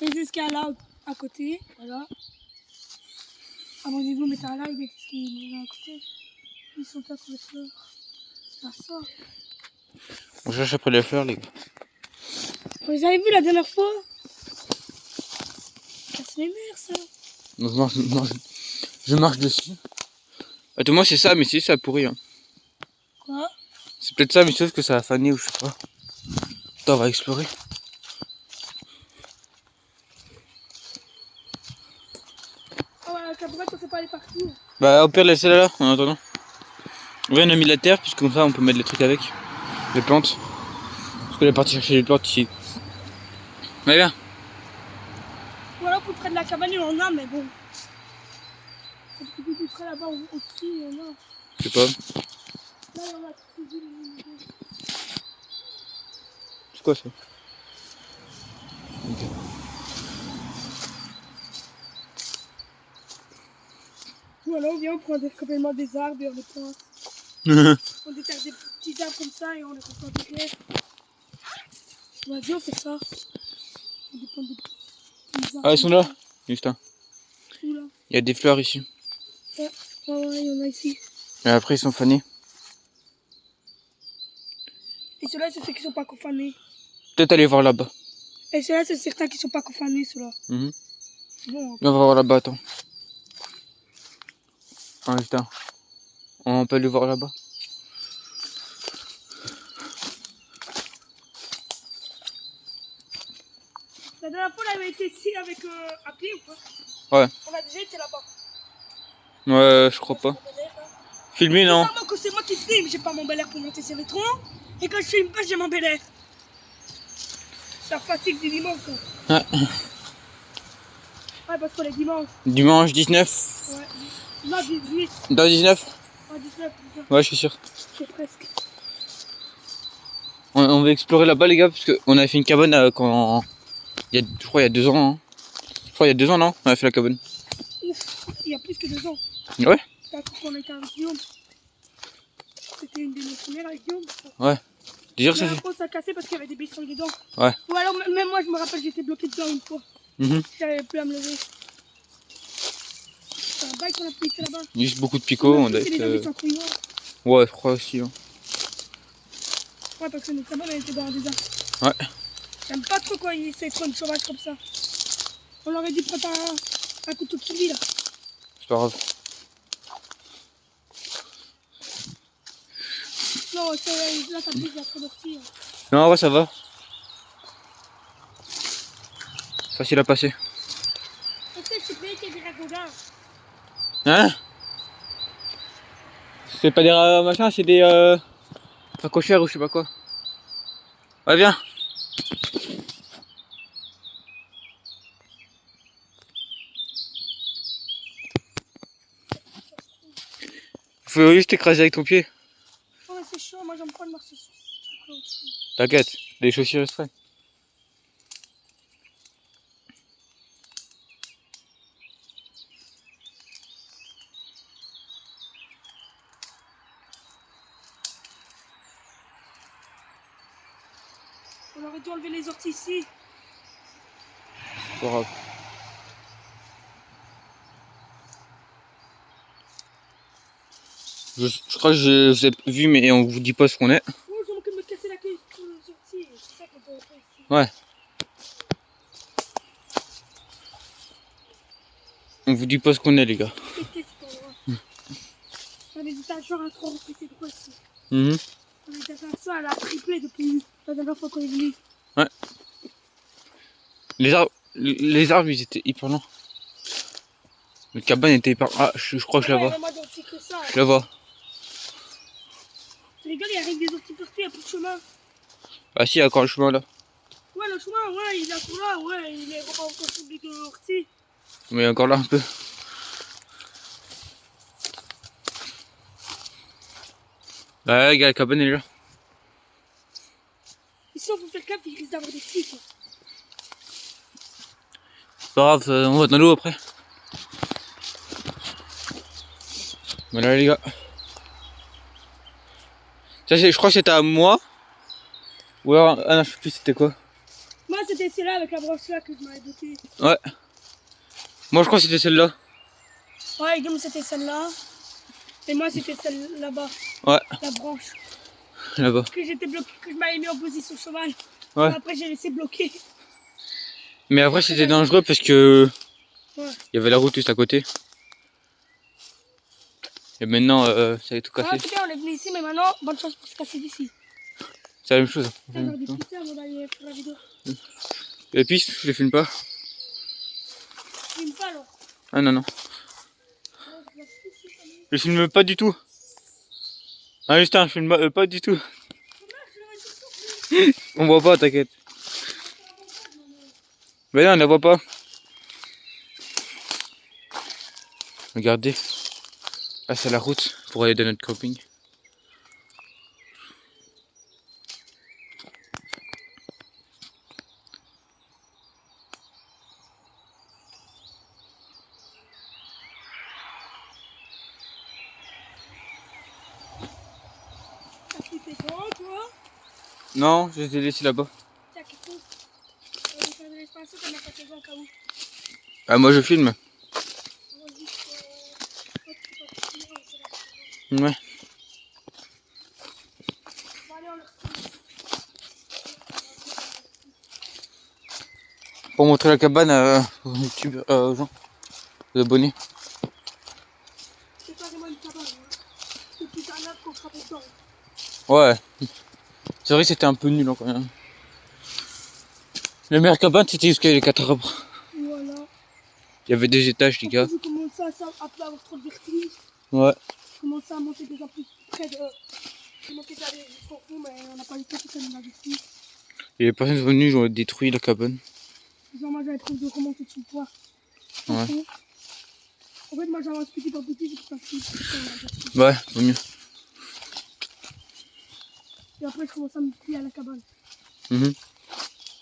les escalades à côté, voilà. Abonnez-vous, mettez un like, qu'est-ce qu'ils ont à côté. Ils sont à côté de fleurs. C'est pas ça. On cherche après les fleurs, les gars. Vous avez vu la dernière fois? C'est les mers, ça. Non, je marche dessus. Attends, moi c'est ça, mais c'est ça a pourri. Hein. Quoi? C'est peut-être ça, mais sauf que ça a fané ou je sais pas. Attends, on va explorer. Ah ouais, la cabrette, on sait pas aller partout. Bah, au pire, laissez-la là, en attendant. Ouais, on a mis la terre, puisque comme ça on peut mettre les trucs avec. Les plantes. Parce qu'on est parti chercher les plantes ici. Mais bien. Ou alors plus près de la cabane, il y en a, mais bon. Plus près là-bas, au-dessus, il y en a. Je sais pas. Là, il y en a tout. C'est quoi ça? Okay. Ou alors, on vient, on prend complètement des arbres et on les plante. On déterre des petits arbres comme ça et on les replante derrière. Vas-y, on fait ça. On dépend des petits arbres. Ah, ils sont là, Justin. Où là? Il y a des fleurs ici. Ouais, ouais, il y en a ici. Et après, ils sont fanés. Et ceux-là, c'est ceux qui sont pas confanés. Peut-être aller voir là-bas. Et ceux-là, c'est certains qui sont pas confanés, ceux-là. Bon. On va voir là-bas, attends. Ah, Justin. On peut aller voir là-bas. La dernière fois, on avait été ici avec à pied ou pas? Ouais. On a déjà été là-bas. Ouais, je crois pas. Filmer, non? Quand c'est moi qui filme, j'ai pas mon bel air pour monter sur les troncs. Et quand je filme pas, j'ai mon bel air. Ça fatigue du dimanche, quoi. Ouais. Ouais, parce qu'on est dimanche. Dimanche 19. Ouais. Non, 18. Dans 19? Ouais, 19. Ouais, je suis sûr. C'est presque. On va explorer là-bas, les gars, parce qu'on avait fait une cabane quand. Je crois il y a 2 ans. Hein. Je crois il y a 2 ans, non? On a fait la cabane. Ouf, il y a plus que 2 ans. Ouais? T'as cru qu'on était avec Guillaume. C'était une de nos premières avec Guillaume. Ouais. Déjà que ça La fait. peau s'est cassée parce qu'il y avait des bestioles dedans. Ouais. Ou alors, même moi, je me rappelle, j'étais bloqué dedans une fois. J'avais plus à me lever. C'est un bail qu'on a pu être là-bas. Juste beaucoup de picots. On doit C'est les être. habits sans noir. Ouais, je crois aussi. Hein. Ouais, parce que notre cabane, elle était dans des arbres. Ouais. J'aime pas trop quand c'est trop une sauvage comme ça. On aurait dû prendre un couteau de suivi là. C'est pas grave. Non, là, t'as pris, il y a trop d'orties. Non, ouais, ça va. Facile à passer. Tu sais, je suis payé qu'il y a des ragogards. Hein? C'est pas des machins, c'est des cochères ou je sais pas quoi. Ouais, viens. Faut juste t'écraser avec ton pied. Oh, mais c'est chaud, moi j'aime pas de marcher sur ce truc-là au-dessus. T'inquiète, les chaussures restent. On aurait dû enlever les orties ici. C'est pas grave. Je crois que je vous ai vu, mais on vous dit pas ce qu'on est. Oh, j'ai manqué de me casser la queue sur les orties. C'est ça qu'on peut faire ici. Ouais. On vous dit pas ce qu'on est, les gars. Pété cet endroit. On a des étagères à 3 c'est quoi ici? On a des étagères, elle a triplé depuis la dernière fois qu'on est venu. Ouais. Les arbres, ils étaient hyper longs. Le cabane était hyper. Ah, je crois que je la vois. Je la vois. Les gars, il arrive des orties partout, il n'y a plus de chemin. Ah si, il y a encore le chemin là. Ouais, le chemin, ouais, il est encore là, ouais, il est vraiment construit de orties. Mais il y a encore là un peu. Ouais, regarde, la cabane elle est là. Ici, on peut faire gaffe, il risque d'avoir des petits, quoi. C'est pas grave, on va dans l'eau après. Voilà les gars. Ça, je crois que c'était à moi. Ou alors, ah non, je sais plus c'était quoi. Moi, c'était celle-là avec la branche là que je m'avais bloqué. Ouais. Moi je crois que c'était celle-là. Ouais, Guillaume c'était celle-là. Et moi c'était celle là-bas. Ouais, La branche. là-bas. Que j'étais bloqué, que je m'avais mis en position cheval. Ouais. Après j'ai laissé bloquer. Mais après c'était dangereux parce que Ouais. il y avait la route juste à côté. Et maintenant ça a tout Ah, cassé. c'est bien, on est venu ici, mais maintenant, bonne chance pour se casser d'ici. C'est la même chose. On va des pizzas avant d'aller faire la vidéo. Et puis je les filme pas. Je filme pas alors. Ah non non. Je filme pas du tout. Ah Justin, je filme pas du tout. On voit pas, t'inquiète. Mais non, on la voit pas. Regardez. Là c'est la route pour aller dans notre camping. T'as pris tes gants, toi? Non, je les ai laissés là-bas. Tiens, qu'est-ce que on va faire de l'espace, t'en as pas tes gants au cas où. Ah moi je filme. On va juste. Ouais. Bon, allez, on le retrouve. Pour montrer la cabane aux YouTube, aux gens, aux abonnés. C'est pas vraiment une cabane, hein. C'est plus un arbre qu'on frappe dedans. Ouais. C'est vrai que c'était un peu nul quand même. La meilleure cabane c'était jusqu'à les 4 arbres. Voilà. Il y avait des étages les gars. Je commençais à plus avoir trop de vertige. Ouais. Je commençais à monter déjà plus près de. J'ai monté d'aller jusqu'au fond, mais on n'a pas eu le temps parce qu'on a dessus. Et les personnes venues ils ont détruit la cabane. Genre, moi j'avais trop de remonter dessus le toit. Ouais. En fait, moi j'avance petit par petit, j'ai tout passé. Ouais, vaut mieux. Et après, je commence à me plier à la cabane. Mhm.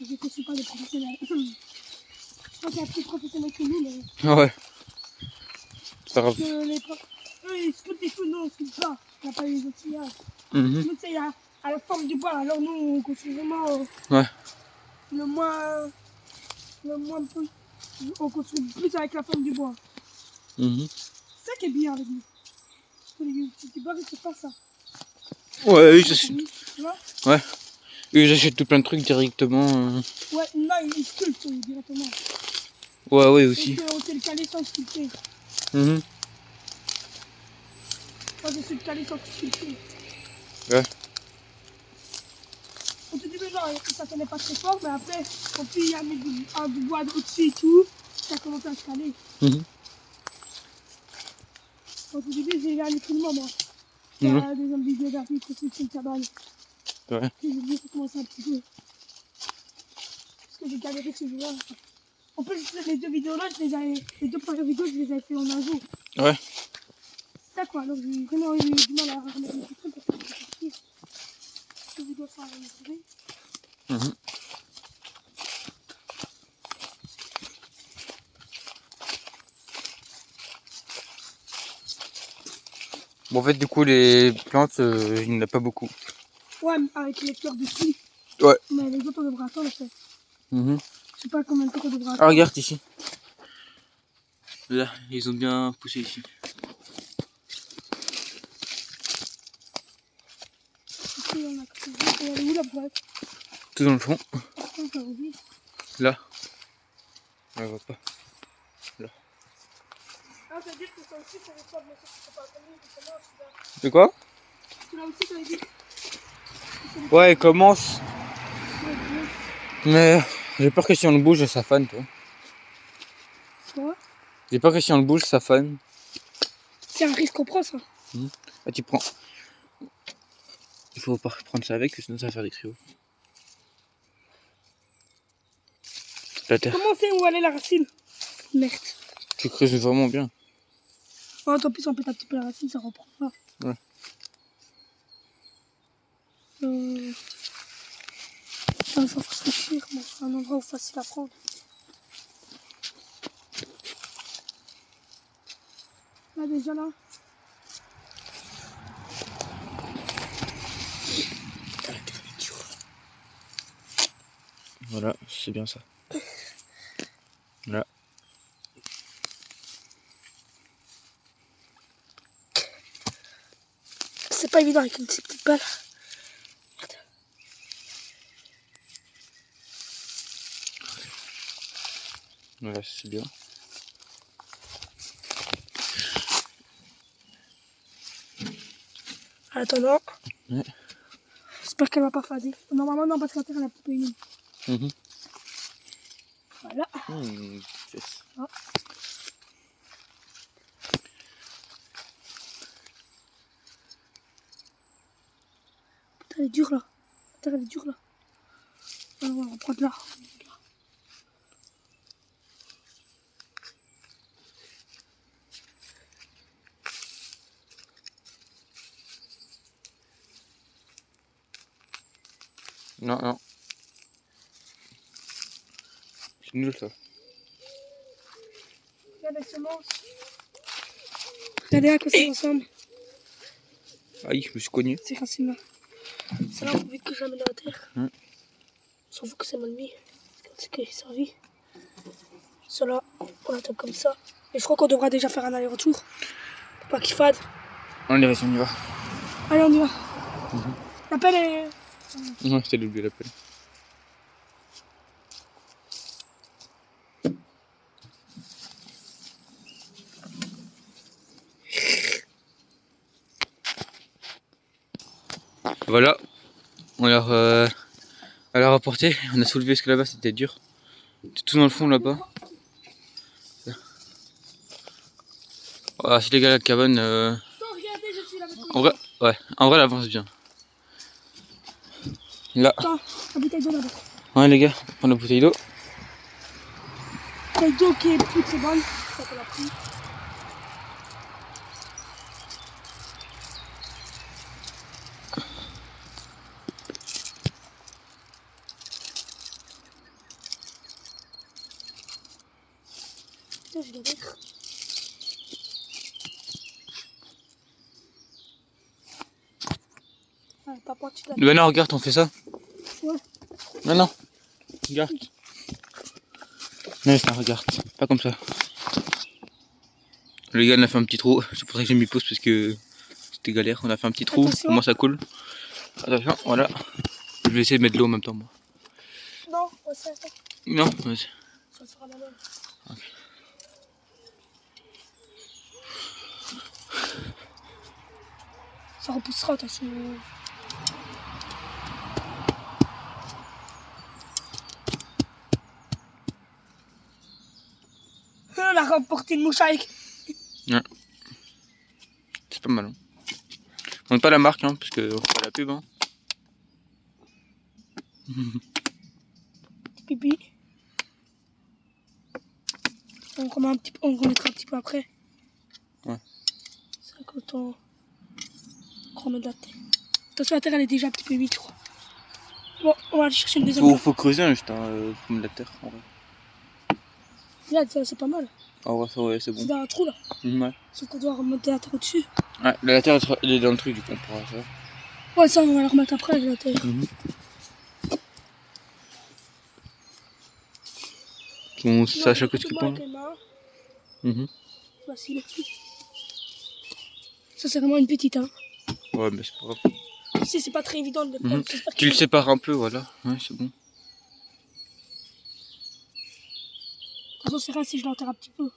Je ne suis pas les professionnels. Je crois qu'il y a plus professionnels que nous, mais. Ouais. C'est pas grave. Eux, ils sculptent et tout, nous on sculpte pas. On n'a pas les outillages. Mhm. Nous, c'est à la forme du bois, alors nous on construit vraiment Ouais. le moins on construit plus avec la forme du bois. Mhm. C'est ça qui est bien avec nous. Parce que les youtubeurs, ils ne font pas ça. Ouais, eux, j'achète. Tu vois? Ouais. Eux, j'achète tout plein de trucs directement. Ouais, là, ils sculptent directement. Ouais, ouais, Et aussi. on sait le caler sans sculpter. Mhm. Moi, je suis le caler sans sculpter. Ouais. Au tout début, non, ça tenait pas très fort, mais après, quand il y a mis du bois au-dessus et tout, ça a commencé à se caler. Mhm. Au tout début, j'ai gagné tout le monde, moi. Mhm. La deuxième vidéo d'artiste construction de cabane. Ouais. J'ai oublié de commencer un petit peu. Parce que j'ai galéré ce jour-là. En plus, les deux vidéos-là, les deux premières vidéos, je les avais fait en un jour. Ouais. C'est ça quoi, donc j'ai vraiment eu du mal à remettre les trucs parce que c'était compliqué. Les vidéos sont enregistrées. Mhm. Bon, en fait, du coup, les plantes, il n'y en a pas beaucoup. Ouais, avec les fleurs dessus. Ouais. Mais les autres, on devrait attendre, en fait. Mhm. Je sais pas combien de temps on devra Ah, attendre. regarde ici. Là, ils ont bien poussé ici. Ici, on a que elle est où la boîte? Tout dans le fond. Attends, ça oublie. Là. On la voit pas. Ah, ça veut dire que ça aussi, c'est les fleurs, mais ça, c'est pas connu, c'est moi, celui-là. De quoi? Celui-là aussi, ça veut dire. Ouais, il commence. Ouais, Mais j'ai peur que si on le bouge, ça fane, toi. quoi? J'ai peur que si on le bouge, ça fane. C'est un risque qu'on prend, ça. Ah, tu prends. Il faut pas prendre ça avec, sinon ça va faire des cryos. La terre. Comment c'est où aller la racine? Merde. Tu creuses vraiment bien. Oh, tant pis, si on pète un petit peu la racine, ça reprend pas. Ouais. Ça va réfléchir, moi. C'est un endroit où facile à prendre. Là, déjà, là. Voilà, c'est bien ça. Là. C'est pas évident avec ces petites balles. Voilà, c'est bien. En attendant. Ouais. J'espère qu'elle va pas fader. Normalement, non, parce que la terre elle a un petit peu humide. Mhm. Voilà. Yes. Ah. Putain, elle est dure là. La terre elle est dure là. Alors, on va prendre là. Non, non. C'est nul ça. Regarde les semences. Regardez à quoi ça ressemble. Aïe, je me suis cogné. Ces racines là. C'est là, faut vite que je la mette dans la terre. Mm. On s'en fout que c'est mal mis. C'est qu'il est servi. Cela, on la tape comme ça. Et je crois qu'on devra déjà faire un aller-retour. Pour pas qu'il fade. Allez, vas-y, on y va. Allez, on y va. L'appel est. Non, c'était oublié l'appel. Voilà, on l'a rapporté, on a soulevé ce que là-bas c'était dur. C'est tout dans le fond là-bas. Voilà, c'est les gars la cabane. Sans regarder, je suis là maintenant. En vrai, ouais, en vrai elle avance bien. Là, Attends, la bouteille d'eau là-bas. ouais les gars, on va prendre la bouteille d'eau. La bouteille d'eau qui est plus très bonne. Ça qu'on l'a pris. Putain, je vais la mettre. Ah, papa, tu l'as. Ben non, regarde, on fait ça. Ouais. Non, non, regarde. Non, ça, regarde, pas comme ça. Les gars, on a fait un petit trou, c'est pour ça que j'ai mis pause parce que c'était galère. On a fait un petit trou, Attention. comment ça coule. Attention, voilà. Je vais essayer de mettre de l'eau en même temps, moi. Non, ouais, ça. Non, vas-y. Ça sera la même. Ok. Ça repoussera, attention. On a remporté une mouche avec. Ouais. C'est pas mal. Hein. On n'a pas la marque, hein, parce qu'on fait pas la pub. Hein. Pipi. On remet un petit peu, on remettra un petit peu après. Ouais. C'est quand on remet de la terre. Attention, la terre elle est déjà un petit peu humide, je crois. Bon, on va aller chercher une deuxième. Faut creuser un juste, comme de la terre. En vrai. Là, c'est pas mal. En vrai, ouais, c'est C'est bon. dans un trou là. Ouais. Sauf qu'on doit remonter la terre au-dessus. Ouais, la terre elle est dans le truc, du coup, on pourra faire. Ouais, ça, on va la remettre après, la terre. On sache à quoi ce qu'il prend. pense. Facile. Ça, c'est vraiment une petite, hein. Ouais, mais c'est pas grave. Tu sais, c'est pas très évident de le prendre. J'espère Tu le qu'il- sépares un peu, voilà. Ouais, c'est bon. De toute façon, c'est rien si je l'enterre un petit peu.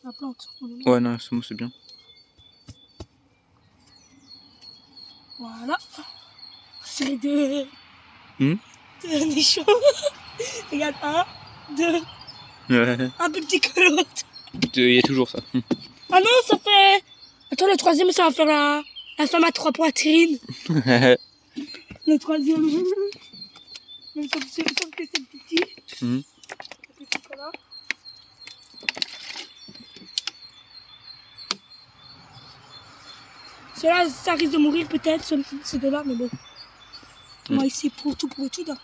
La plante. Ouais, non, c'est bon, c'est bien. Voilà. C'est deux. Hum. Deux nichons. Regarde, un, deux. Ouais. Un peu petit que l'autre. Il y a toujours ça. Ah non, ça fait. Attends, le troisième, ça va faire la femme à trois poitrines. Le troisième. Mais sauf que c'est petit. Mhm. Le petit connard. Ceux-là, ça risque de mourir peut-être, ces deux-là, mais bon. On va essayer pour tout là.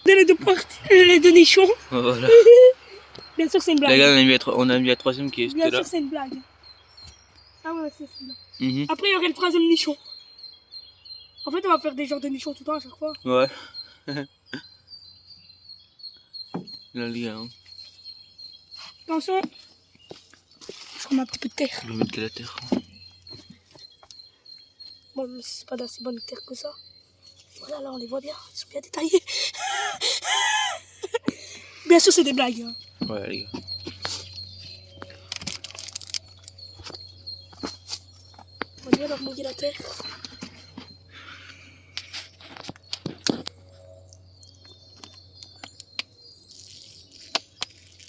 Les deux parties, les deux nichons. Voilà. Bien sûr que c'est une blague. Les gars, on a mis la troisième qui est Bien là. sûr c'est une blague. Ah ouais, c'est une blague. Mhm. Après, il y aurait le troisième nichon. En fait, on va faire des genres de nichons tout le temps à chaque fois. Ouais. Là, les gars, hein. Attention. Je remets un petit peu de terre. Je vais mettre de la terre. Bon, mais c'est pas d'assez bonne terre que ça. Voilà, là, on les voit bien. Ils sont bien détaillés. Bien sûr, c'est des blagues. Hein. Ouais, les gars. On va bien leur mouiller la terre.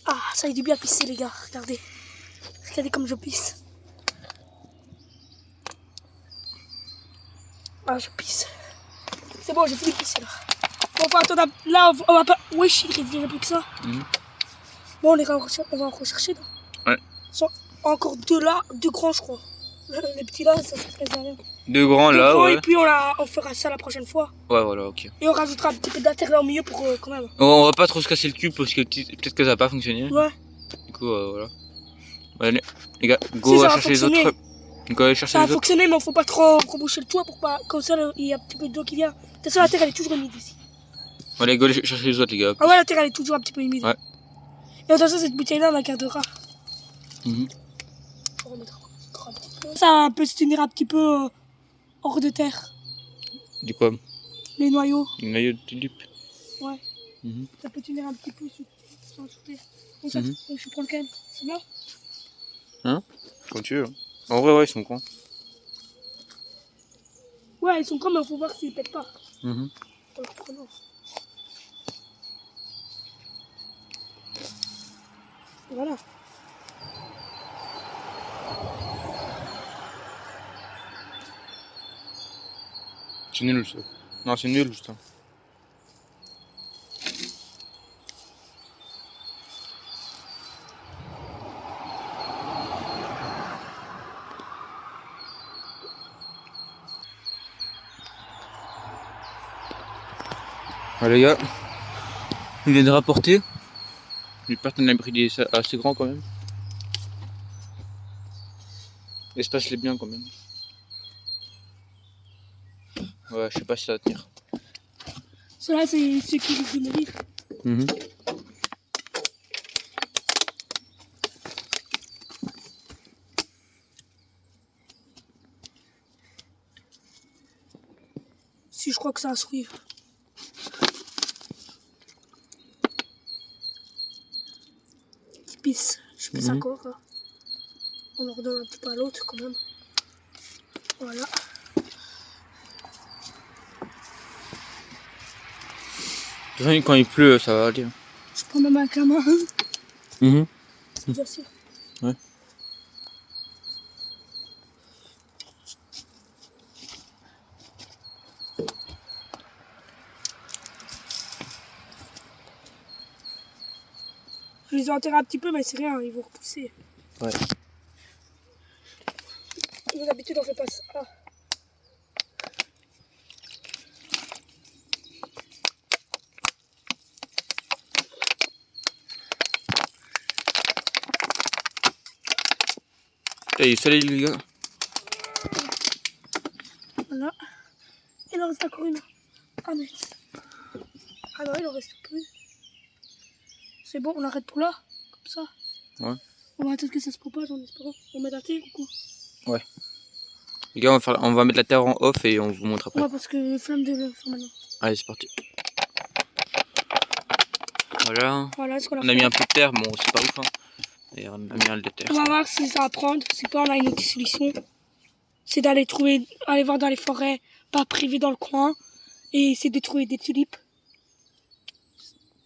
Ah, ça y est du bien pisser, les gars. Regardez. Regardez comme je pisse. Ah, je pisse. C'est bon, j'ai fini de pisser là. Bon, enfin, attends, là, on va pas. Wesh, il reste déjà plus que ça. Bon, on va en rechercher là. Ouais. Ils sont encore deux là, deux grands, je crois. Les petits là, ça se passe rien. Deux grands Deux là, grands, ouais. et puis on fera ça la prochaine fois. Ouais, voilà, ok. Et on rajoutera un petit peu d'inter là au milieu pour quand même. On va pas trop se casser le cul parce que peut-être que ça va pas fonctionner. Ouais. Du coup, voilà. Allez, les gars, Si, go ça à va chercher les fonctionner. autres. Go aller chercher Ça a les autres. fonctionné, mais il faut pas trop reboucher le toit pour pas. Comme ça, il y a un petit peu d'eau qui vient. De toute façon, la terre elle est toujours humide ici. Allez, go aller chercher les autres, les gars. Ah ouais, la terre elle est toujours un petit peu humide. Ouais. Et de toute façon, cette bouteille là, on la gardera. Mhm. On remettra. Ça peut se tenir un petit peu hors de terre. Du quoi? Les noyaux. Le noyau de tulipe. Ouais. Mhm. Ça peut tenir un petit peu sous terre. Bon, ça, Mhm. je prends lequel? C'est bien? Quand tu veux. En vrai, ouais, ils sont cons. Ouais, ils sont comme, il faut voir s'ils pètent pas. Mhm. En le prenant. Voilà. C'est nul, ça. Non, c'est nul, juste. Ah, les gars, il vient de rapporter. Personne n'a pris des assez grand quand même. L'espace l'est bien quand même. Ouais, je sais pas si ça va tenir. Ceux-là, c'est ceux qui vont démolir. Mhm. Si, je crois que ça va suivre. Ils pissent. Je pisse encore. Là. On leur donne un petit peu à l'autre quand même. Voilà. De toute façon, quand il pleut, ça va aller. Je prends même avec la main. Mhm. Bien sûr. Ouais. Je les ai enterrés un petit peu, mais c'est rien, ils vont repousser. Ouais. Nous, d'habitude, on fait pas ça. Ah. Il y a du soleil, les gars. Voilà. Il en reste encore une. Ah, mais. Ah non, il en reste plus. C'est bon, on arrête pour là. Comme ça. Ouais. On va attendre que ça se propage en espérant. On met la terre ou quoi? Ouais. Les gars, on va mettre la terre en off et on vous montre après. Ouais, parce que flamme de le faire maintenant. Allez, c'est parti. Voilà. Voilà ce qu'on a On a fait. mis un peu de terre, bon, c'est pas ouf. Hein. Et on a mis un peu de terre. On va voir si ça va prendre. Si pas, on a une autre solution. C'est d'aller aller voir dans les forêts, pas privées dans le coin, et essayer de trouver des tulipes.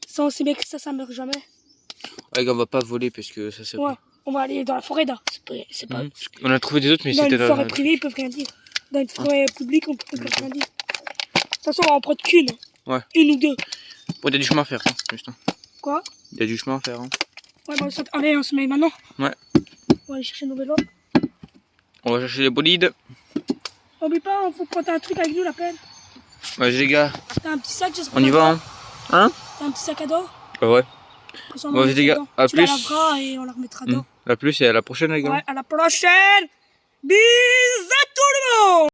Ça, on sait bien que ça meurt jamais. Ouais, les gars, on va pas voler parce que ça c'est Ouais, pas. on va aller dans la forêt là. C'est pas. On a trouvé des autres, mais Dans c'était une forêt privée, ils peuvent rien dire. Dans une forêt publique, on peut rien dire. De toute façon, on va en prendre qu'une. Ouais. Une ou deux. Bon, il y a du chemin à faire, hein, juste. Quoi? Il y a du chemin à faire. Hein. Ouais, bah, allez, on se met maintenant. Ouais. On va aller chercher nos vélos. On va chercher les bolides. Oublie pas, il faut prendre un truc avec nous, la peine. Vas-y, les gars, T'as un petit sac, j'espère. on y va, hein? Hein? T'as un petit sac à dos? Ouais. Comme ça, on Bon, en vas-y, les mettra gars, dedans. à Tu la plus. laveras et on la remettra dedans. À plus et à la prochaine, les gars. Ouais, à la prochaine. Bisous à tout le monde.